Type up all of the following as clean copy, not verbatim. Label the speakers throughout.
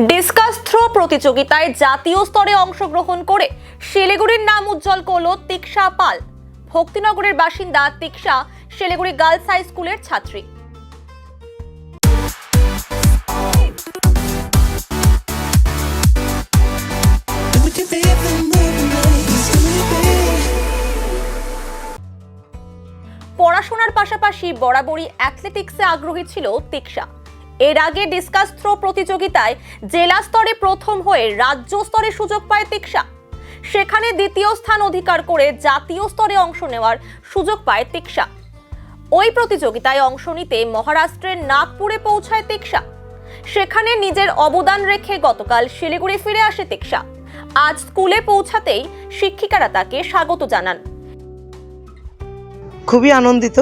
Speaker 1: Discuss throw প্রতিযোগিতায় জাতীয় স্তরে অংশগ্রহণ করে শিলিগুড়ির নাম উজ্জ্বল করল তিক্সা পাল। ভক্তিনগরের বাসিন্দা তিক্সা শিলিগুড়ি গার্লস হাই স্কুলের ছাত্রী। পড়াশোনার পাশাপাশি বরাবরই অ্যাথলেটিক্সে আগ্রহী ছিল তিক্সা। এর আগে ডিসকাস থ্রো প্রতিযোগিতায় জেলা স্তরে প্রথম হয়ে রাজ্য স্তরে সুযোগ পায় তিক্সা। সেখানে দ্বিতীয় স্থান অধিকার করে জাতীয় স্তরে অংশ নেওয়ার সুযোগ পায় তিক্সা। ওই প্রতিযোগিতায় অংশ নিতে মহারাষ্ট্রের নাগপুরে পৌঁছায় তিক্সা। সেখানে নিজের অবদান রেখে গতকাল শিলিগুড়ি ফিরে আসে তিক্সা। আজ স্কুলে পৌঁছাতেই শিক্ষিকারা তাকে স্বাগত জানান।
Speaker 2: খুবই আনন্দিত।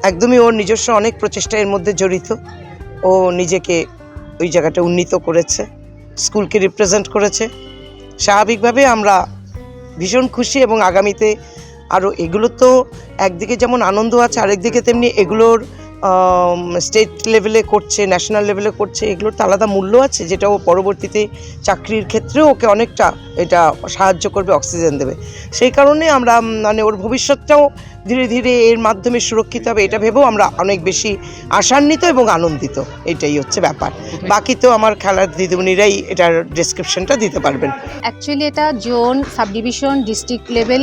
Speaker 2: একদমই ওর নিজস্ব অনেক প্রচেষ্টা এর মধ্যে জড়িত। ও নিজেকে ওই জায়গাটা উন্নীত করেছে, স্কুলকে রিপ্রেজেন্ট করেছে। স্বাভাবিকভাবে আমরা ভীষণ খুশি এবং আগামীতে আরও এগুলো তো একদিকে যেমন আনন্দ আছে, আরেকদিকে তেমনি এগুলোর স্টেট লেভেলে করছে, ন্যাশনাল লেভেলে করছে, এগুলোর তো আলাদা মূল্য আছে, যেটা ও পরবর্তীতে চাকরির ক্ষেত্রেও ওকে অনেকটা এটা সাহায্য করবে, অক্সিজেন দেবে। সেই কারণে আমরা মানে ওর ভবিষ্যৎটাও ধীরে ধীরে এর মাধ্যমে সুরক্ষিত হবে এটা ভেবেও আমরা অনেক বেশি আশান্বিত এবং আনন্দিত। এটাই হচ্ছে ব্যাপার। বাকি তো আমার খেলার দিদিমণিরাই এটার ডেসক্রিপশনটা দিতে পারবেন।
Speaker 3: অ্যাকচুয়ালি এটা zone, sub division, district level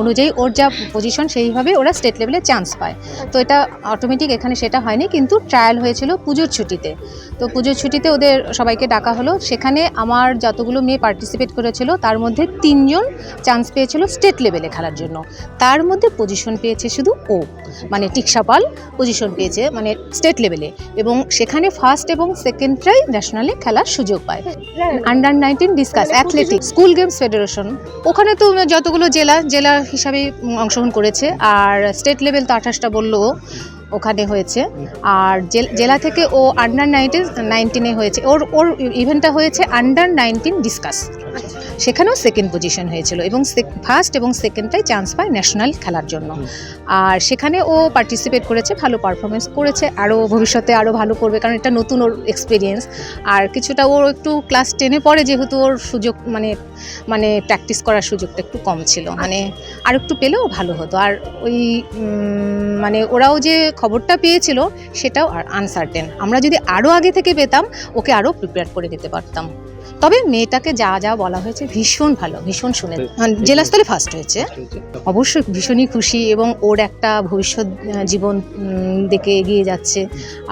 Speaker 3: অনুযায়ী ওর যা পজিশন সেইভাবে ওরা স্টেট লেভেলে চান্স পায়। তো এটা অটোমেটিক এখানে সেটা হয়নি, কিন্তু ট্রায়াল হয়েছিল পুজোর ছুটিতে। তো পুজোর ছুটিতে ওদের সবাইকে ডাকা হলো। সেখানে আমার যতগুলো মেয়ে পার্টিসিপেট করেছিল তার মধ্যে 3 জন চান্স পেয়েছিল স্টেট লেভেলে খেলার জন্য। তার মধ্যে পজিশন পেয়েছে শুধু ও, মানে তিক্সা পাল পজিশন পেয়েছে মানে স্টেট লেভেলে, এবং সেখানে ফার্স্ট এবং সেকেন্ডরাই ন্যাশনালে খেলার সুযোগ পায়। Under 19 discuss athletics school games federation, ওখানে তো যতগুলো জেলা হিসাবে অংশগ্রহণ করেছে। আর স্টেট লেভেল তো 28টা বললো ওখানে হয়েছে। আর জেলা থেকে ও আন্ডার 19 হয়েছে। ওর ইভেন্টটা হয়েছে আন্ডার 19 ডিসকাস, সেখানেও সেকেন্ড পজিশন হয়েছিল এবং ফার্স্ট এবং সেকেন্ডটাই চান্স পায় ন্যাশনাল খেলার জন্য। আর সেখানে ও পার্টিসিপেট করেছে, ভালো পারফরমেন্স করেছে। আরও ভবিষ্যতে আরও ভালো করবে, কারণ এটা নতুন ওর এক্সপিরিয়েন্স। আর কিছুটা ওর একটু ক্লাস 10-এ পড়ে, যেহেতু ওর সুযোগ মানে প্র্যাকটিস করার সুযোগটা একটু কম ছিল, মানে আর একটু পেলেও ভালো হতো। আর ওই মানে ওরাও যে খবরটা পেয়েছিল সেটাও আর আনসার্টেন। আমরা যদি আরও আগে থেকে পেতাম ওকে আরও প্রিপেয়ার করে দিতে পারতাম। তবে মেয়েটাকে যা বলা হয়েছে ভীষণ ভালো, ভীষণ শুনে জেলা স্তরে ফার্স্ট হয়েছে। অবশ্যই ভীষণই খুশি, এবং ওর একটা ভবিষ্যৎ জীবন দেখে এগিয়ে যাচ্ছে।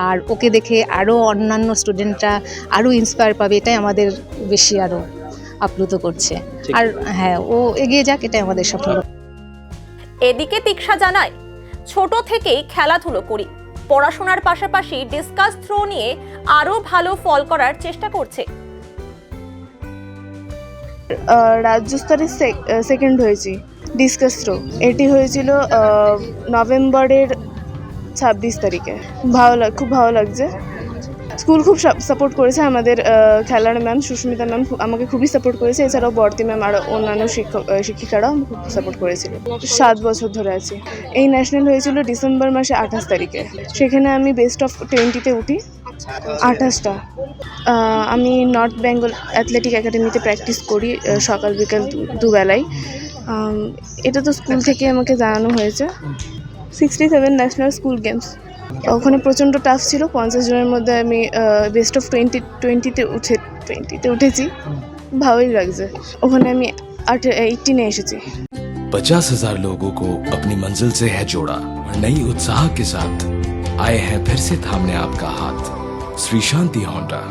Speaker 3: আর ওকে দেখে আরও অন্যান্য স্টুডেন্টরা আরও ইন্সপায়ার পাবে, এটাই আমাদের বেশি আরও আপ্লুত করছে। আর হ্যাঁ, ও এগিয়ে যাক, এটাই আমাদের স্বপ্ন।
Speaker 1: এদিকে তিক্সা জানায়, ছোট থেকেই খেলাধুলো করি, পড়াশোনার পাশাপাশি ডিসকাস থ্রো নিয়ে আরো ভালো ফল করার চেষ্টা করছে।
Speaker 4: রাজ্য স্তরে সেকেন্ড হয়েছি ডিসকাস থ্রো। এটি হয়েছিল নভেম্বরের 26 তারিখে। খুব ভালো লাগছে। স্কুল খুব সাপোর্ট করেছে, আমাদের খেলার ম্যাম সুস্মিতা ম্যাম আমাকে খুবই সাপোর্ট করেছে। এছাড়াও বর্তি ম্যাম আর অন্যান্য শিক্ষিকারাও খুব সাপোর্ট করেছিল। 7 বছর ধরে আছি। এই ন্যাশনাল হয়েছিল ডিসেম্বর মাসে 28 তারিখে। সেখানে আমি বেস্ট অফ 20-তে উঠি, 28টা। আমি নর্থ বেঙ্গল অ্যাথলেটিক একাডেমিতে প্র্যাকটিস করি সকাল বিকাল দুবেলায়। এটা তো স্কুল থেকে আমাকে জানানো হয়েছে। 67 ন্যাশনাল স্কুল গেমস, ওখানে প্রচণ্ড টাফ ছিল। 50 জনের মধ্যে আমি বেস্ট অফ 20-তে উঠেছি। ভালোই লাগছে। ওখানে আমি 18-এ এসেছি।
Speaker 5: 50,000 लोगों को अपनी मंजिल से है जोड़ा। नई उत्साह के साथ आए हैं फिर से थामने आपका हाथ। श्री शांति होंडा।